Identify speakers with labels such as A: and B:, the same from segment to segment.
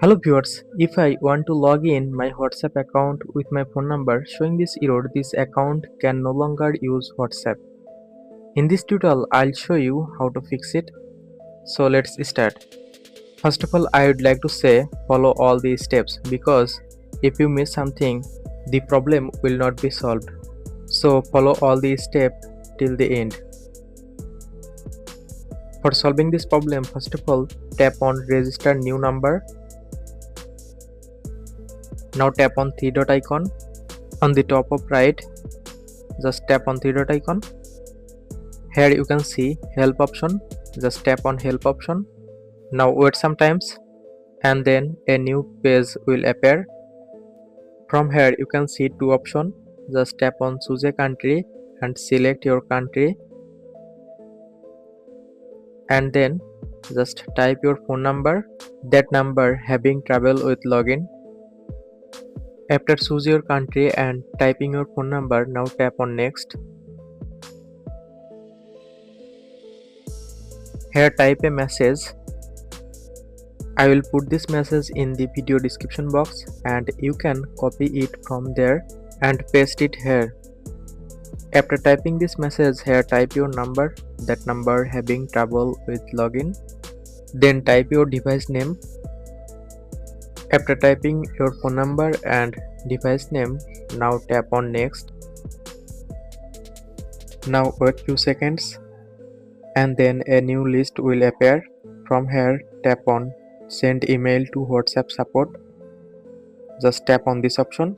A: Hello viewers, if I want to log in my WhatsApp account with my phone number showing this error, this account can no longer use WhatsApp. In this tutorial, I'll show you how to fix it. So let's start. First of all, I would like to say follow all these steps because if you miss something, the problem will not be solved. So follow all these steps till the end. For solving this problem, first of all, tap on register new number. Now tap on three dot icon. On the top of right, just tap on three dot icon. Here you can see help option. Just tap on help option. Now wait some times and then a new page will appear. From here you can see two options. Just tap on choose a country and select your country, and then just type your phone number, that number having trouble with login. After choose your country and typing your phone number, now tap on next. Here type a message. I will put this message in the video description box and you can copy it from there and paste it here. After typing this message, here type your number, that number having trouble with login. Then type your device name. After typing your phone number and device name, now tap on next. Now wait few seconds and then a new list will appear. From here tap on send email to WhatsApp support. Just tap on this option.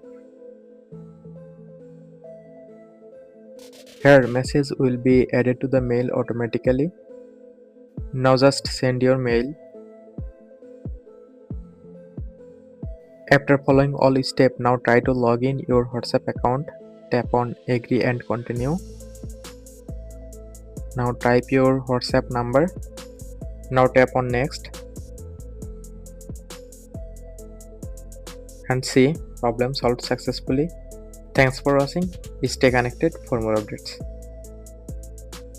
A: Here message will be added to the mail automatically. Now just send your mail. After following all steps, now try to log in your WhatsApp account. Tap on agree and continue. Now type your WhatsApp number. Now tap on next. And see, problem solved successfully. Thanks for watching. Stay connected for more updates.